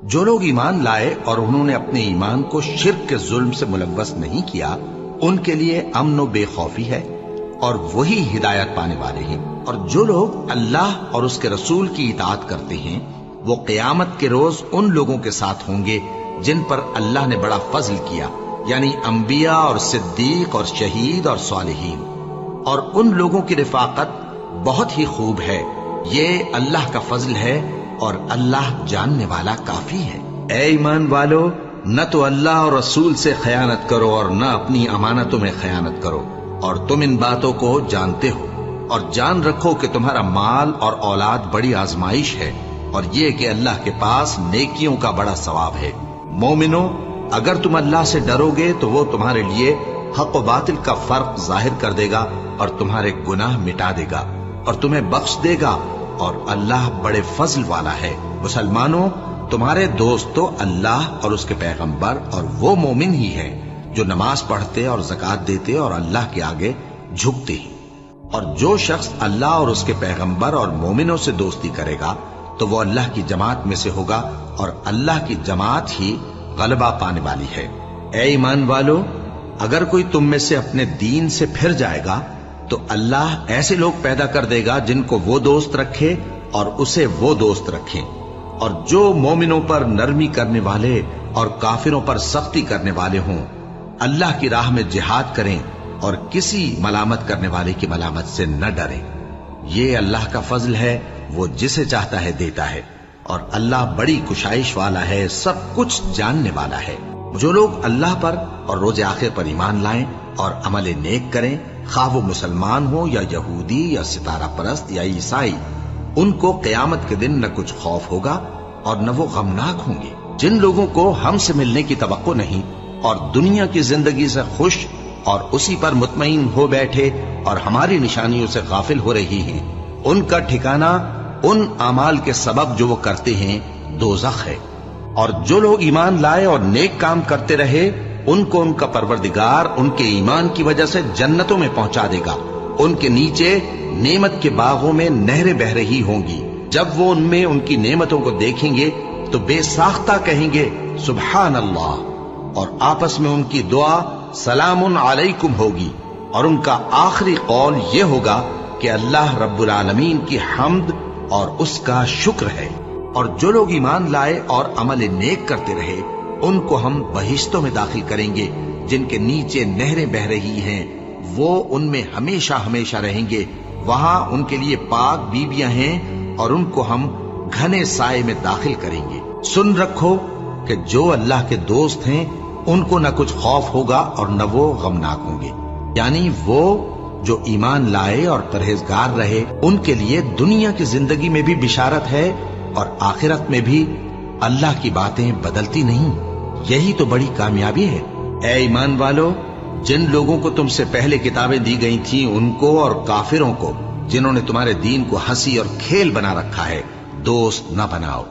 जो लोग ईमान लाए और उन्होंने अपने ईमान को शिर्क के जुल्म से मुलव्वस नहीं किया, उनके लिए अमन व बेखौफी है और वही हिदायत पाने वाले हैं। और जो लोग अल्लाह और उसके रसूल की इताअत करते हैं, वो क़यामत के रोज उन लोगों के साथ होंगे जिन पर अल्लाह ने बड़ा फजल किया, यानी अंबिया और सिद्दीक और शहीद और सालिहीन। और उन लोगों की रिफाकत बहुत ही खूब है। ये अल्लाह का फजल है और अल्लाह जानने वाला काफी है। ऐ ईमान वालो, न तो अल्लाह और रसूल से खयानत करो और न अपनी अमानतों में खयानत करो, और तुम इन बातों को जानते हो। और जान रखो कि तुम्हारा माल और औलाद बड़ी आजमाइश है, और ये कि अल्लाह के पास नेकियों का बड़ा सवाब है। मोमिनो, अगर तुम अल्लाह से डरोगे तो वो तुम्हारे लिए हक व बातिल का फर्क जाहिर कर देगा और तुम्हारे गुनाह मिटा देगा और तुम्हें बख्श देगा, और अल्लाह बड़े फजल वाला है। मुसलमानों, तुम्हारे दोस्त तो अल्लाह और उसके पैगंबर और वो मोमिन ही है जो नमाज पढ़ते और ज़कात देते और अल्लाह के आगे झुकते हैं। और जो शख्स अल्लाह और उसके पैगंबर और मोमिनों से दोस्ती करेगा तो वो अल्लाह की जमात में से होगा, और अल्लाह की जमात ही गलबा पाने वाली है। ऐ ईमान वालो, अगर कोई तुम में से अपने दीन से फिर जाएगा तो अल्लाह ऐसे लोग पैदा कर देगा जिनको वो दोस्त रखे और उसे वो दोस्त रखें। और जो मोमिनों पर नरमी करने वाले और काफिरों पर सख्ती करने वाले हों, अल्लाह की राह में जिहाद करें और किसी मलामत करने वाले की मलामत से न डरें। ये अल्लाह का फजल है, वो जिसे चाहता है देता है, और अल्लाह बड़ी कुशाइश वाला है, सब कुछ जानने वाला है। जो लोग अल्लाह पर और रोज आखिर पर ईमान लाएं और अमल नेक करें, खा वो मुसलमान हो या यहूदी या सितारा परस्त या ईसाई, उनको क़यामत के दिन न कुछ खौफ होगा और न वो गमनाक होंगे। जिन लोगों को हमसे मिलने की तवक्को नहीं और दुनिया की जिंदगी से खुश और उसी पर मुतमईन हो बैठे और हमारी निशानियों से गाफिल हो रही हैं, उनका ठिकाना उन अमाल के सबब जो वो करते हैं दोज़ख है। और जो लोग ईमान लाए और नेक काम करते रहे, उनको उनका परवरदिगार उनके ईमान की वजह से जन्नतों में पहुंचा देगा। उनके नीचे नेमत के बागों में नहरें बह रही होंगी। जब वो उनमें उनकी नेमतों को देखेंगे तो बेसाख्ता कहेंगे सुभान अल्लाह, और आपस में उनकी दुआ सलामुन अलैकुम होगी। और उनका आखिरी कौल ये होगा कि अल्लाह रब्बुल आलमीन की हम्द और उसका शुक्र है। और जो लोग ईमान लाए और अमल नेक करते रहे, उनको हम बहिश्तों में दाखिल करेंगे जिनके नीचे नहरें बह रही हैं। वो उनमें हमेशा हमेशा रहेंगे। वहां उनके लिए पाक बीबियां हैं और उनको हम घने साए में दाखिल करेंगे। सुन रखो कि जो अल्लाह के दोस्त हैं उनको न कुछ खौफ होगा और न वो गमनाक होंगे। यानी वो जो ईमान लाए और परहेजगार रहे, उनके लिए दुनिया की जिंदगी में भी बिशारत है और आखिरत में भी अल्लाह की बातें बदलती नहीं। यही तो बड़ी कामयाबी है। ऐ ईमान वालो, जिन लोगों को तुमसे पहले किताबें दी गई थीं, उनको और काफिरों को जिन्होंने तुम्हारे दीन को हंसी और खेल बना रखा है, दोस्त न बनाओ।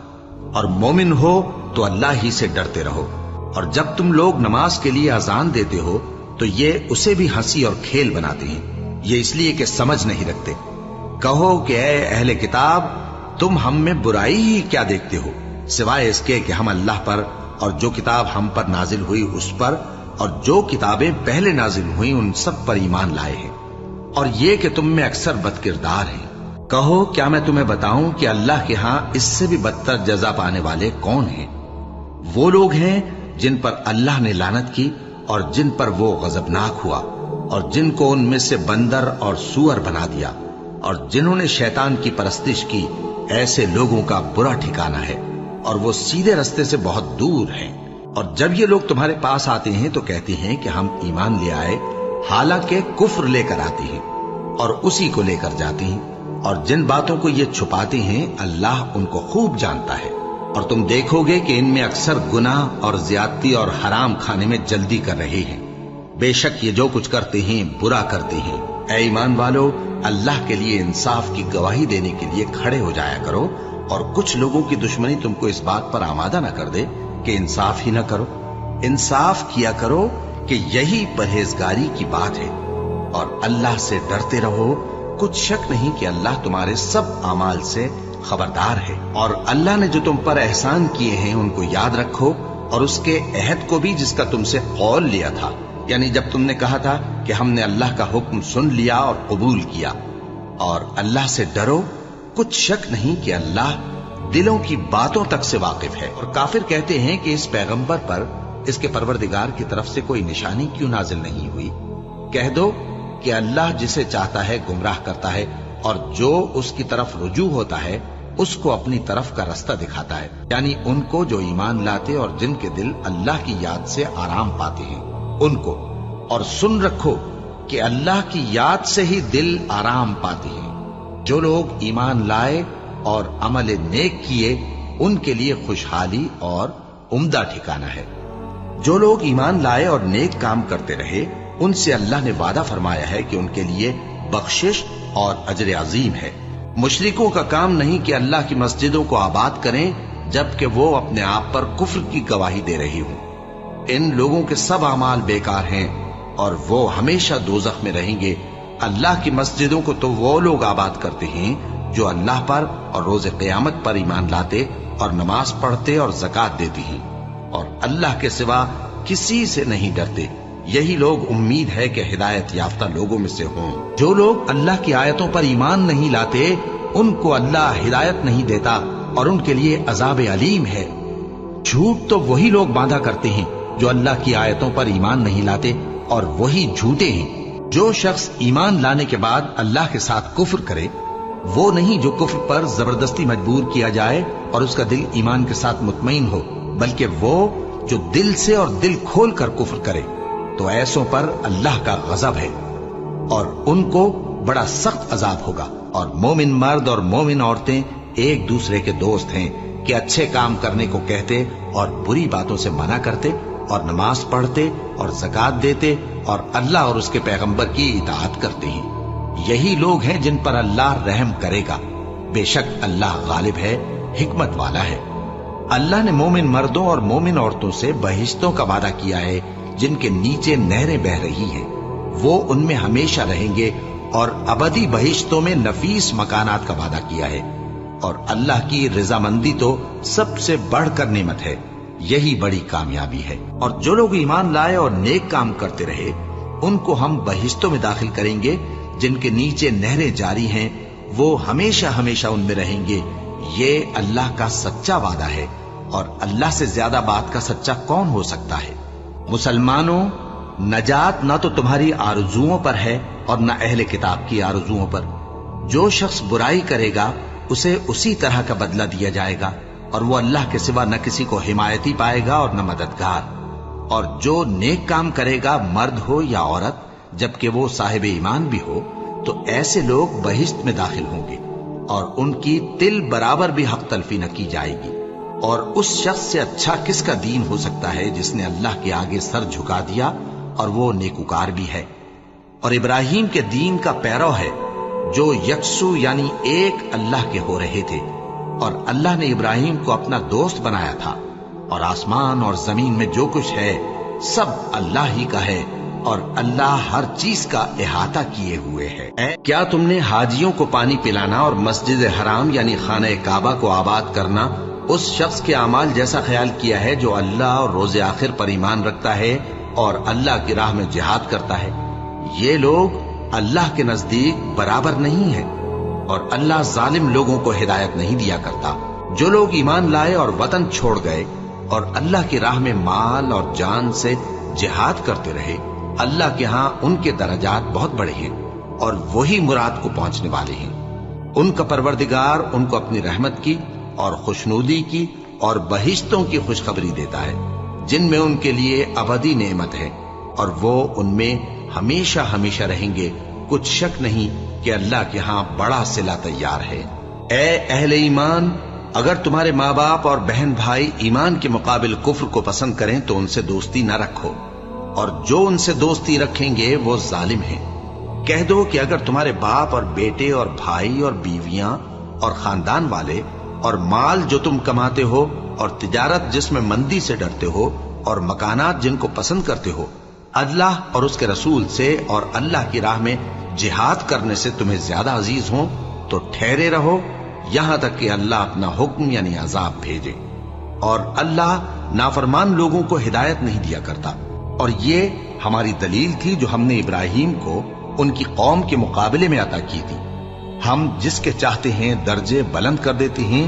और मोमिन हो तो अल्लाह ही से डरते रहो। और जब तुम लोग नमाज के लिए अजान देते हो तो ये उसे भी हंसी और खेल बनाते हैं, ये इसलिए कि समझ नहीं रखते। कहो कि ऐ अहले किताब, तुम हम में बुराई ही क्या देखते हो, सिवाय इसके कि हम अल्लाह पर और जो किताब हम पर नाजिल हुई उस पर और जो किताबें पहले नाजिल हुई उन सब पर ईमान लाए हैं, और ये कि तुम में अक्सर बदकिरदार हैं। कहो, क्या मैं तुम्हें बताऊं कि अल्लाह के यहां इससे भी बदतर जजा पाने वाले कौन हैं? वो लोग हैं जिन पर अल्लाह ने लानत की और जिन पर वो गजबनाक हुआ, और जिनको उनमें से बंदर और सूअर बना दिया, और जिन्होंने शैतान की परस्तिश की। ऐसे लोगों का बुरा ठिकाना है और वो सीधे रास्ते से बहुत दूर हैं। और जब ये लोग तुम्हारे पास आते हैं तो कहते हैं कि हम ईमान ले आए, हालांकि कुफ्र लेकर आते हैं और उसी को लेकर जाते हैं। और जिन बातों को ये छुपाते हैं अल्लाह उनको खूब जानता है। और तुम देखोगे कि इनमें अक्सर गुनाह और ज्यादती और हराम खाने में जल्दी कर रहे हैं। बेशक ये जो कुछ करते हैं बुरा करते हैं। ऐ ईमान वालो, अल्लाह के लिए इंसाफ की गवाही देने के लिए खड़े हो जाया करो, और कुछ लोगों की दुश्मनी तुमको इस बात पर आमादा न कर दे कि इंसाफ ही न करो। इंसाफ किया करो कि यही परहेजगारी की बात है, और अल्लाह से डरते रहो। कुछ शक नहीं कि अल्लाह तुम्हारे सब अमाल से खबरदार है। और अल्लाह ने जो तुम पर एहसान किए हैं उनको याद रखो, और उसके अहद को भी जिसका तुमसे कौल लिया था, यानी जब तुमने कहा था कि हमने अल्लाह का हुक्म सुन लिया और कबूल किया। और अल्लाह से डरो, कुछ शक नहीं कि अल्लाह दिलों की बातों तक से वाकिफ है। और काफिर कहते हैं कि इस पैगंबर पर इसके परवरदिगार की तरफ से कोई निशानी क्यों नाजिल नहीं हुई। कह दो कि अल्लाह जिसे चाहता है गुमराह करता है, और जो उसकी तरफ रुजू होता है उसको अपनी तरफ का रास्ता दिखाता है, यानी उनको जो ईमान लाते और जिनके दिल अल्लाह की याद से आराम पाते हैं उनको। और सुन रखो कि अल्लाह की याद से ही दिल आराम पाते हैं। जो लोग ईमान लाए और अमल नेक किए उनके लिए खुशहाली और उम्दा ठिकाना है। जो लोग ईमान लाए और नेक काम करते रहे उनसे अल्लाह ने वादा फरमाया है कि उनके लिए बख्शिश और अजर अजीम है। मुशरिकों का काम नहीं कि अल्लाह की मस्जिदों को आबाद करें जबकि वो अपने आप पर कुफ्र की गवाही दे रही हों। इन लोगों के सब अमाल बेकार हैं और वो हमेशा दोज़ख में रहेंगे। अल्लाह की मस्जिदों को तो वो लोग आबाद करते हैं जो अल्लाह पर और रोज़े क़यामत पर ईमान लाते और नमाज पढ़ते और ज़कात देते हैं और अल्लाह के सिवा किसी से नहीं डरते। यही लोग उम्मीद है कि हिदायत याफ्ता लोगों में से हों। जो लोग अल्लाह की आयतों पर ईमान नहीं लाते उनको अल्लाह हिदायत नहीं देता और उनके लिए अजाब अलीम है। झूठ तो वही लोग बांधा करते हैं जो अल्लाह की आयतों पर ईमान नहीं लाते और वही झूठे हैं। जो शख्स ईमान लाने के बाद अल्लाह के साथ कुफ्र करे वो नहीं जो कुफ्र पर जबरदस्ती मजबूर किया जाए और उसका दिल ईमान के साथ मुतमईन हो, बल्कि वो जो दिल से और दिल खोल कर कुफ्र करे तो ऐसों पर अल्लाह का गजब है और उनको बड़ा सख्त अजाब होगा। और मोमिन मर्द और मोमिन औरतें एक दूसरे के दोस्त हैं कि अच्छे काम करने को कहते और बुरी बातों से मना करते और नमाज पढ़ते और ज़कात देते और अल्लाह और उसके पैगंबर की इताअत करते हैं। यही लोग हैं जिन पर अल्लाह रहम करेगा। बेशक अल्लाह गालिब है, हिकमत वाला है। अल्लाह ने मोमिन मर्दों और मोमिन औरतों से बहिश्तों का वादा किया है जिनके नीचे नहरें बह रही हैं। वो उनमें हमेशा रहेंगे और अबदी बहिश्तों में नफीस मकानात का वादा किया है। और अल्लाह की रजामंदी तो सबसे बढ़कर नेमत है। यही बड़ी कामयाबी है। और जो लोग ईमान लाए और नेक काम करते रहे उनको हम बहिश्तों में दाखिल करेंगे जिनके नीचे नहरें जारी हैं। वो हमेशा हमेशा उनमें रहेंगे। ये अल्लाह का सच्चा वादा है और अल्लाह से ज्यादा बात का सच्चा कौन हो सकता है। मुसलमानों, नजात न तो तुम्हारी आरजुओं पर है और न अहले किताब की आरजुओं पर। जो शख्स बुराई करेगा उसे उसी तरह का बदला दिया जाएगा और वो अल्लाह के सिवा न किसी को हिमायती पाएगा और न मददगार। और जो नेक काम करेगा, मर्द हो या औरत, जबकि वो साहिब ईमान भी हो, तो ऐसे लोग बहिश्त में दाखिल होंगे और उनकी तिल बराबर भी हक तलफी न की जाएगी। और उस शख्स से अच्छा किसका दीन हो सकता है जिसने अल्लाह के आगे सर झुका दिया और वो नेकुकार भी है और इब्राहिम के दीन का पैरव है जो यकसू यानी एक अल्लाह के हो रहे थे। और अल्लाह ने इब्राहिम को अपना दोस्त बनाया था। और आसमान और जमीन में जो कुछ है सब अल्लाह ही का है और अल्लाह हर चीज का इहाता किए हुए है। क्या तुमने हाजियों को पानी पिलाना और मस्जिद हराम यानी खाने काबा को आबाद करना उस शख्स के अमाल जैसा ख्याल किया है जो अल्लाह और रोज़े आखिर पर ईमान रखता है और अल्लाह की राह में जिहाद करता है? ये लोग अल्लाह के नजदीक बराबर नहीं है और अल्लाह जालिम लोगों को हिदायत नहीं दिया करता। जो लोग ईमान लाए और वतन छोड़ गए और अल्लाह की राह में माल और जान से जिहाद करते रहे, अल्लाह के यहाँ उनके दर्जात बहुत बड़े हैं और वही मुराद को पहुंचने वाले हैं। उनका परवरदिगार उनको अपनी रहमत की और खुशनूदी की और बहिश्तों की खुशखबरी देता है जिनमें उनके लिए अबदी नेमत है और वो उनमें हमेशा हमेशा रहेंगे। कुछ शक नहीं कि अल्लाह के यहाँ बड़ा सिला तैयार है। ए अहले ईमान, अगर तुम्हारे माँ बाप और बहन भाई ईमान के मुकाबिल कुफ्र को पसंद करें तो उनसे दोस्ती न रखो और जो उनसे दोस्ती रखेंगे वो जालिम हैं। कह दो कि अगर तुम्हारे बाप और बेटे और भाई और बीवियां और खानदान वाले और माल जो तुम कमाते हो और तिजारत जिसमें मंदी से डरते हो और मकानात जिनको पसंद करते हो अल्लाह और उसके रसूल से और अल्लाह की राह में जिहाद करने से तुम्हें ज्यादा अजीज हो तो ठहरे रहो यहां तक कि अल्लाह अपना हुक्म यानी अजाब भेजे। और अल्लाह नाफरमान लोगों को हिदायत नहीं दिया करता। और ये हमारी दलील थी जो हमने इब्राहिम को उनकी कौम के मुकाबले में अता की थी। हम जिसके चाहते हैं दर्जे बुलंद कर देते हैं।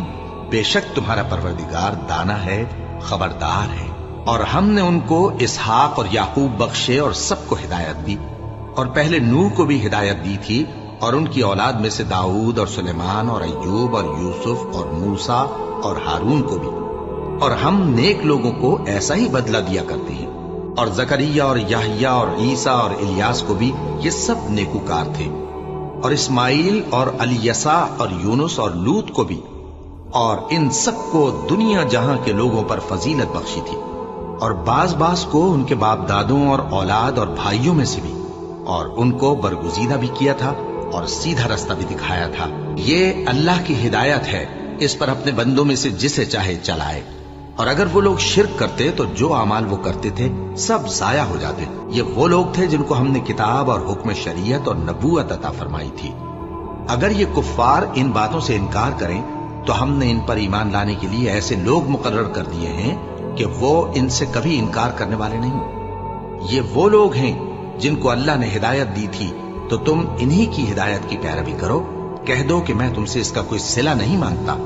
बेशक तुम्हारा परवरदिगार दाना है, खबरदार है। और हमने उनको इसहाक और याकूब बख्शे और सबको हिदायत दी। और पहले नूह को भी हिदायत दी थी और उनकी औलाद में से दाऊद और सुलेमान और अय्यूब और यूसुफ और मूसा और हारून को भी। और हम नेक लोगों को ऐसा ही बदला दिया करते हैं। और जकरिया और याहिया और ईसा और इलियास को भी, ये सब नेकुकार थे। और इस्माइल और अलीयसा और यूनुस और लूत को भी। और इन सबको दुनिया जहां के लोगों पर फजीलत बख्शी थी। और बाज को उनके बाप दादों और औलाद और भाइयों में से भी। और उनको बरगुजीदा भी किया था और सीधा रास्ता भी दिखाया था। ये अल्लाह की हिदायत है, इस पर अपने बंदों में से जिसे चाहे चलाए। और अगर वो लोग शिर्क करते तो जो अमाल वो करते थे सब जाया हो जाते। ये वो लोग थे जिनको हमने किताब और हुक्म शरीयत और नबूवत अता फरमाई थी। अगर ये कुफ्फार इन बातों से इनकार करें तो हमने इन पर ईमान लाने के लिए ऐसे लोग मुकर्रर कर दिए हैं कि वो इनसे कभी इनकार करने वाले नहीं। ये वो लोग हैं जिनको अल्लाह ने हिदायत दी थी, तो तुम इन्हीं की हिदायत की पैरवी करो। कह दो कि मैं तुमसे इसका कोई सिला नहीं मांगता।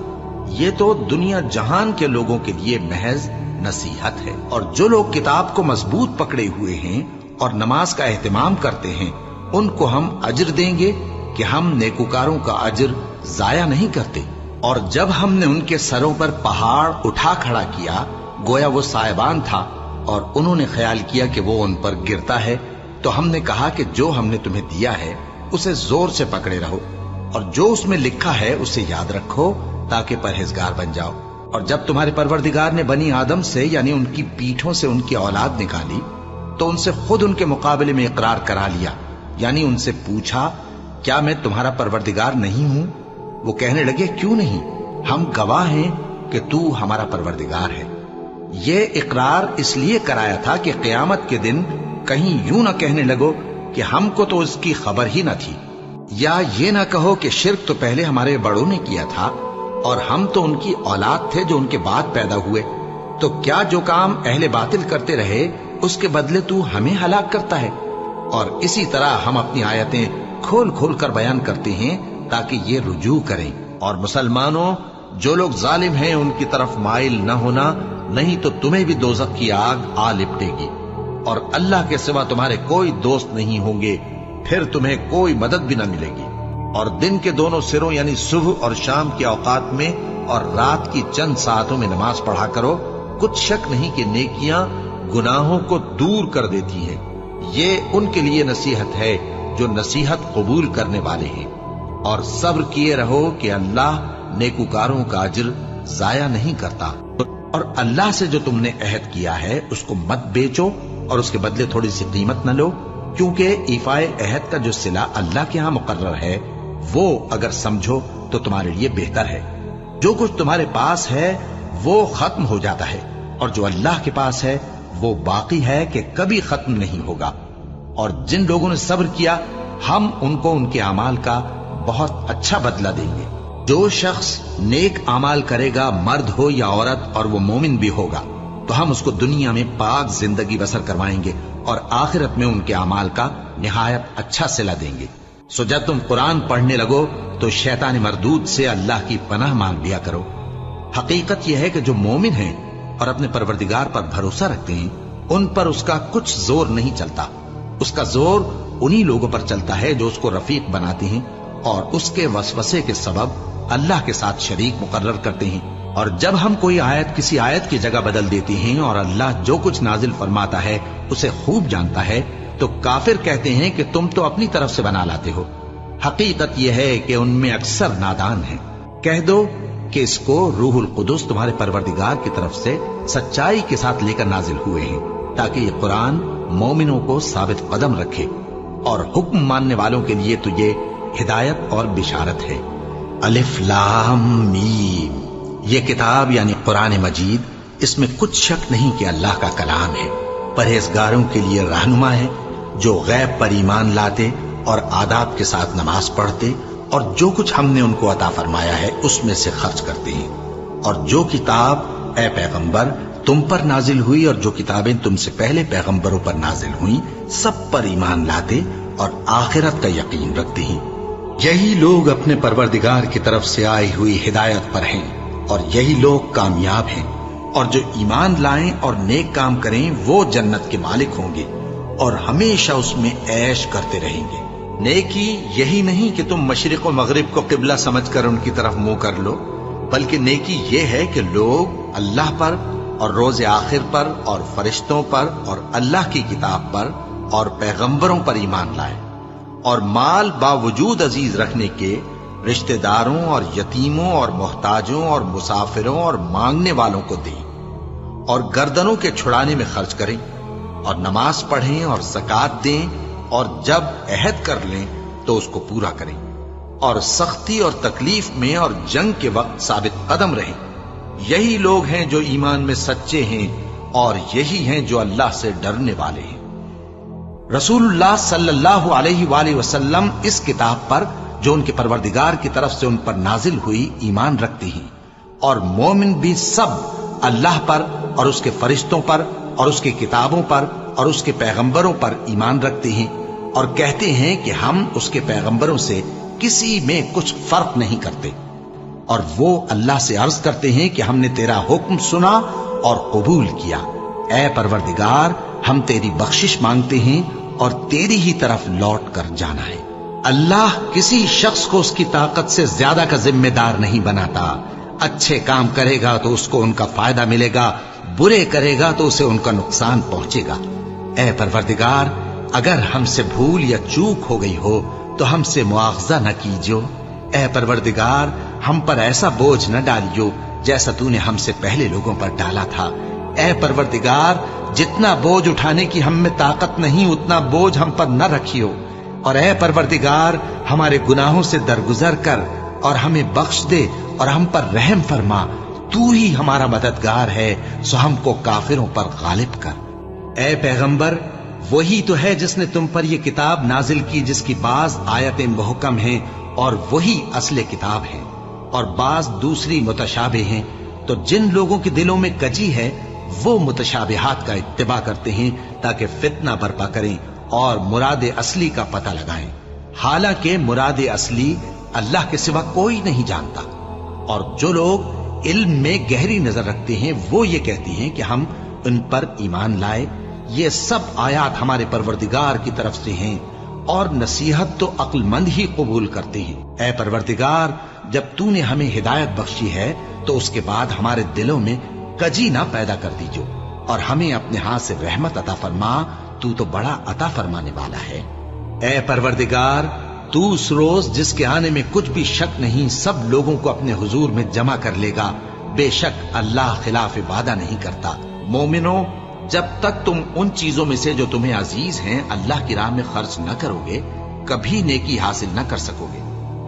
ये तो दुनिया जहान के लोगों के लिए महज नसीहत है। और जो लोग किताब को मजबूत पकड़े हुए हैं और नमाज का एहतमाम करते हैं, उनको हम अजर देंगे कि हम नेकुकारों का अजर जाया नहीं करते। और जब हमने उनके सरों पर पहाड़ उठा खड़ा किया, गोया वो साहिबान था, और उन्होंने ख्याल किया कि वो उन पर गिरता है, तो हमने कहा कि जो हमने तुम्हें दिया है उसे जोर से पकड़े रहो, और जो उसमें लिखा है उसे याद रखो ताकि परहेजगार बन जाओ। और जब तुम्हारे परवरदिगार ने बनी आदम से यानी उनकी पीठों से उनकी औलाद निकाली, तो उनसे खुद उनके मुकाबले में इकरार करा लिया, यानी उनसे पूछा, क्या मैं तुम्हारा परवरदिगार नहीं हूं? वो कहने लगे, क्यों नहीं, हम गवाह हैं कि तू हमारा परवरदिगार है। ये इकरार इसलिए कराया था कि क़यामत के दिन कहीं यूं न कहने लगो कि हमको तो इसकी खबर ही न थी, या ये ना कहो कि शिर्क तो पहले हमारे बड़ों ने किया था और हम तो उनकी औलाद थे जो उनके बाद पैदा हुए। तो क्या जो काम अहले बातिल करते रहे उसके बदले तू हमें हलाक करता है? और इसी तरह हम अपनी आयतें खोल खोल कर बयान करते हैं ताकि ये रुजू करें। और मुसलमानों, जो लोग जालिम हैं उनकी तरफ माइल न होना, नहीं तो तुम्हें भी दोज़ख की आग आ लिपटेगी। और अल्लाह के सिवा तुम्हारे कोई दोस्त नहीं होंगे, फिर तुम्हें कोई मदद भी न मिलेगी। और दिन के दोनों सिरों यानी सुबह और शाम के औकात में और रात की चंद सातों में नमाज पढ़ा करो। कुछ शक नहीं कि नेकियां गुनाहों को दूर कर देती हैं। ये उनके लिए नसीहत है जो नसीहत कबूल करने वाले हैं। और सब्र किए रहो कि अल्लाह नेकुकारों का अज्र जाया नहीं करता। और अल्लाह से जो तुमने अहद किया है उसको मत बेचो और उसके बदले थोड़ी सी कीमत न लो, क्योंकि इफाए अहद का जो सिला अल्लाह के यहां मुकर्रर है वो अगर समझो तो तुम्हारे लिए बेहतर है। जो कुछ तुम्हारे पास है वो खत्म हो जाता है, और जो अल्लाह के पास है वो बाकी है कि कभी खत्म नहीं होगा। और जिन लोगों ने सब्र किया, हम उनको उनके अमाल का बहुत अच्छा बदला देंगे। जो शख्स नेक अमाल करेगा, मर्द हो या औरत, और वो मोमिन भी होगा, तो हम उसको दुनिया में पाक जिंदगी बसर करवाएंगे और आखिरत में उनके अमाल का निहायत अच्छा सिला देंगे। सो जब तुम कुरान पढ़ने लगो तो शैतान मरदूद से अल्लाह की पनाह मांग लिया करो। हकीकत यह है कि जो मोमिन हैं और अपने परवरदिगार पर भरोसा रखते हैं, उन पर उसका कुछ जोर नहीं चलता। उसका जोर उन्हीं लोगों पर चलता है जो उसको रफीक बनाते हैं और उसके वसवसे के सबब अल्लाह के साथ शरीक मुकर्रर करते हैं। और जब हम कोई आयत किसी आयत की जगह बदल देते हैं और अल्लाह जो कुछ नाजिल फरमाता है उसे खूब जानता है, तो काफिर कहते हैं कि तुम तो अपनी तरफ से बना लाते हो। हकीकत यह है कि उनमें अक्सर नादान हैं। कह दो कि इसको रूहुल कुदुस तुम्हारे परवरदिगार की तरफ से सच्चाई के साथ लेकर नाजिल हुए हैं, ताकि ये कुरान मोमिनों को साबित कदम रखे। और हुक्म मानने वालों के लिए तो ये हिदायत और बिशारत है। अलिफ लाम मीम, ये किताब यानी कुरान मजीद, इसमें कुछ शक नहीं कि अल्लाह का कलाम है। परहेजगारों के लिए रहनुमा है जो गैब पर ईमान लाते और आदाब के साथ नमाज पढ़ते اور جو کچھ ہم نے ان کو عطا فرمایا ہے اس میں سے خرچ کرتے ہیں، اور جو کتاب اے پیغمبر تم پر نازل ہوئی اور جو کتابیں تم سے پہلے پیغمبروں پر نازل ہوئیں سب پر ایمان لاتے اور آخرت کا یقین رکھتے ہیں۔ یہی لوگ اپنے پروردگار کی طرف سے آئی ہوئی ہدایت پر ہیں اور یہی لوگ کامیاب ہیں، اور جو ایمان لائیں اور نیک کام کریں وہ جنت کے مالک ہوں گے اور ہمیشہ اس میں عیش کرتے رہیں گے۔ نیکی یہی نہیں کہ تم مشرق و مغرب کو قبلہ سمجھ کر ان کی طرف منہ کر لو، بلکہ نیکی یہ ہے کہ لوگ اللہ پر اور روز آخر پر اور فرشتوں پر اور اللہ کی کتاب پر اور پیغمبروں پر ایمان لائے، اور مال باوجود عزیز رکھنے کے رشتہ داروں اور یتیموں اور محتاجوں اور مسافروں اور مانگنے والوں کو دیں، اور گردنوں کے چھڑانے میں خرچ کریں، اور نماز پڑھیں اور زکوٰۃ دیں، اور جب عہد کر لیں تو اس کو پورا کریں، اور سختی اور تکلیف میں اور جنگ کے وقت ثابت قدم رہیں۔ یہی لوگ ہیں جو ایمان میں سچے ہیں اور یہی ہیں جو اللہ سے ڈرنے والے ہیں۔ رسول اللہ صلی اللہ علیہ وآلہ وسلم اس کتاب پر جو ان کے پروردگار کی طرف سے ان پر نازل ہوئی ایمان رکھتے ہیں، اور مومن بھی سب اللہ پر اور اس کے فرشتوں پر اور اس کی کتابوں پر اور اس کے پیغمبروں پر ایمان رکھتے ہیں، اور کہتے ہیں کہ ہم اس کے پیغمبروں سے کسی میں کچھ فرق نہیں کرتے، اور وہ اللہ سے عرض کرتے ہیں کہ ہم نے تیرا حکم سنا اور قبول کیا۔ اے پروردگار، ہم تیری بخشش مانگتے ہیں اور تیری ہی طرف لوٹ کر جانا ہے۔ اللہ کسی شخص کو اس کی طاقت سے زیادہ کا ذمہ دار نہیں بناتا۔ اچھے کام کرے گا تو اس کو ان کا فائدہ ملے گا، برے کرے گا تو اسے ان کا نقصان پہنچے گا۔ اے پروردگار، اگر ہم سے بھول یا چوک ہو گئی ہو تو ہم سے مواخذہ نہ کیجو۔ اے پروردگار، ہم پر ایسا بوجھ نہ ڈالیو جیسا تو نے ہم سے پہلے لوگوں پر ڈالا تھا۔ اے پروردگار، جتنا بوجھ اٹھانے کی ہم میں طاقت نہیں اتنا بوجھ ہم پر نہ رکھیو، اور اے پروردگار ہمارے گناہوں سے درگزر کر اور ہمیں بخش دے اور ہم پر رحم فرما، تو ہی ہمارا مددگار ہے، سو ہم کو کافروں پر غالب کر۔ اے پیغمبر، وہی تو ہے جس نے تم پر یہ کتاب نازل کی جس کی بعض آیتیں محکم ہیں اور وہی اصل کتاب ہے، اور بعض دوسری متشابہ ہیں، تو جن لوگوں کے دلوں میں کجی ہے وہ متشابہات کا اتباع کرتے ہیں تاکہ فتنہ برپا کریں اور مراد اصلی کا پتہ لگائیں، حالانکہ مراد اصلی اللہ کے سوا کوئی نہیں جانتا۔ اور جو لوگ علم میں گہری نظر رکھتے ہیں وہ یہ کہتے ہیں کہ ہم ان پر ایمان لائے، یہ سب آیات ہمارے پروردگار کی طرف سے ہیں، اور نصیحت تو عقل مند ہی قبول کرتے ہیں۔ اے پروردگار، جب تو نے ہمیں ہدایت بخشی ہے تو اس کے بعد ہمارے دلوں میں کجی نہ پیدا کر دیجو، اور ہمیں اپنے ہاتھ سے رحمت عطا فرما، تو بڑا عطا فرمانے والا ہے۔ اے پروردگار، تو اس روز جس کے آنے میں کچھ بھی شک نہیں سب لوگوں کو اپنے حضور میں جمع کر لے گا، بے شک اللہ خلاف وعدہ نہیں کرتا۔ مومنو، جب تک تم ان چیزوں میں سے جو تمہیں عزیز ہیں اللہ کی راہ میں خرچ نہ کرو گے کبھی نیکی حاصل نہ کر سکو گے،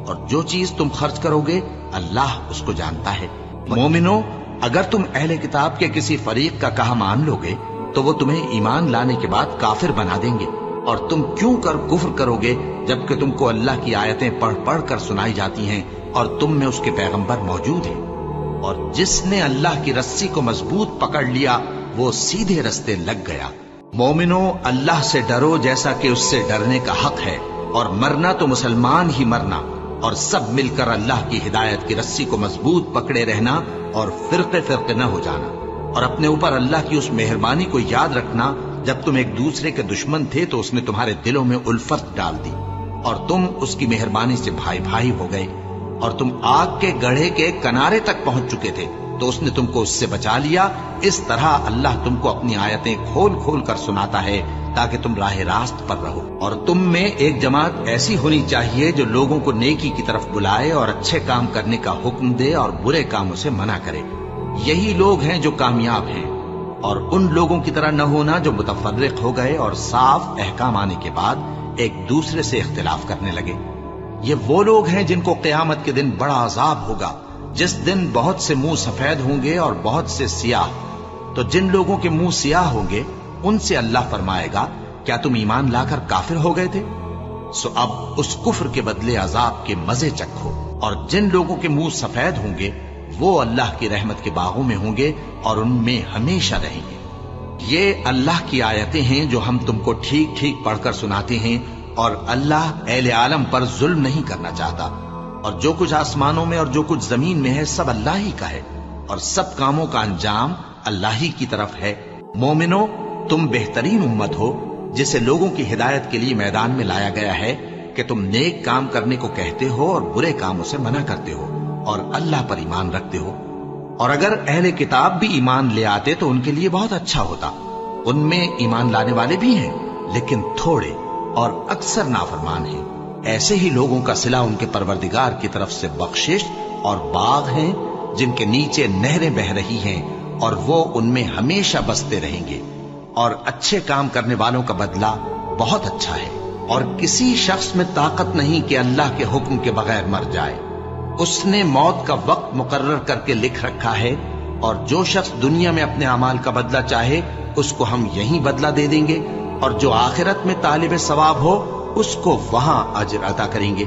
اور جو چیز تم خرچ کرو گے اللہ اس کو جانتا ہے۔ مومنو، اگر تم اہل کتاب کے کسی فریق کا کہا مان لو گے تو وہ تمہیں ایمان لانے کے بعد کافر بنا دیں گے، اور تم کیوں کر کفر کرو گے جبکہ تم کو اللہ کی آیتیں پڑھ پڑھ کر سنائی جاتی ہیں اور تم میں اس کے پیغمبر موجود ہیں۔ اور جس نے اللہ کی رسی کو مضبوط پکڑ لیا وہ سیدھے رستے لگ گیا۔ مومنو، اللہ سے ڈرو جیسا کہ اس سے ڈرنے کا حق ہے، اور مرنا تو مسلمان ہی مرنا، اور سب مل کر اللہ کی ہدایت کی رسی کو مضبوط پکڑے رہنا اور فرقے فرقے نہ ہو جانا، اور اپنے اوپر اللہ کی اس مہربانی کو یاد رکھنا جب تم ایک دوسرے کے دشمن تھے تو اس نے تمہارے دلوں میں الفت ڈال دی اور تم اس کی مہربانی سے بھائی بھائی ہو گئے، اور تم آگ کے گڑھے کے کنارے تک پہنچ چکے تھے تو اس نے تم کو اس سے بچا لیا۔ اس طرح اللہ تم کو اپنی آیتیں کھول کھول کر سناتا ہے تاکہ تم راہ راست پر رہو۔ اور تم میں ایک جماعت ایسی ہونی چاہیے جو لوگوں کو نیکی کی طرف بلائے اور اچھے کام کرنے کا حکم دے اور برے کاموں سے منع کرے، یہی لوگ ہیں جو کامیاب ہیں۔ اور ان لوگوں کی طرح نہ ہونا جو متفرق ہو گئے اور صاف احکام آنے کے بعد ایک دوسرے سے اختلاف کرنے لگے۔ یہ وہ لوگ ہیں جن کو قیامت کے دن بڑا عذاب ہوگا، جس دن بہت سے منہ سفید ہوں گے اور بہت سے سیاہ۔ تو جن لوگوں کے منہ سیاہ ہوں گے ان سے اللہ فرمائے گا، کیا تم ایمان لا کر کافر ہو گئے تھے؟ सो अब उस कुफ्र के बदले अजाब के मजे चखो। और जिन लोगों के मुंह सफेद होंगे वो अल्लाह की रहमत के बागों में होंगे और उनमें हमेशा रहेंगे। ये अल्लाह की आयतें हैं जो हम तुमको ठीक ठीक पढ़कर सुनाते हैं, और अल्लाह अहले आलम पर जुल्म नहीं करना चाहता। और जो कुछ आसमानों में और जो कुछ जमीन में है सब अल्लाह ही का है, और सब कामों का अंजाम अल्लाह ही की तरफ है। मोमिनो, तुम बेहतरीन उम्मत हो जिसे लोगों की हिदायत के लिए मैदान में लाया गया है कि तुम नेक काम करने को कहते हो और बुरे कामों से मना करते हो और अल्लाह पर ईमान रखते हो। और अगर अहले किताब भी ईमान ले आते तो उनके लिए बहुत अच्छा होता। उनमें ईमान लाने वाले भी हैं, लेकिन थोड़े और अक्सर नाफरमान हैं। ऐसे ही लोगों का सिला उनके परवरदिगार की तरफ से बख्शिश और बाग हैं जिनके नीचे नहरें बह रही हैं, और वो उनमें हमेशा बसते रहेंगे। और अच्छे काम करने वालों का बदला बहुत अच्छा है। और किसी शख्स में ताकत नहीं कि अल्लाह के हुक्म के बगैर मर जाए। उसने मौत का वक्त मुकर्रर करके लिख रखा है, और जो शख्स दुनिया में अपने अमाल का बदला चाहे उसको हम यहीं बदला दे देंगे, और जो आखिरत में तालिब सवाब हो उसको वहां अजर अता करेंगे।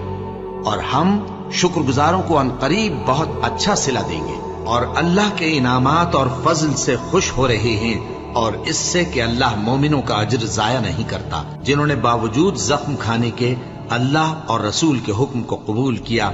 और हम शुक्रगुजारों को अनकरीब बहुत अच्छा सिला देंगे। और अल्लाह के इनामात और फजल से खुश हो रहे हैं, और इससे कि अल्लाह मोमिनों का अजर जाया नहीं करता, जिन्होंने बावजूद जख्म खाने के अल्लाह और रसूल के हुक्म को कबूल किया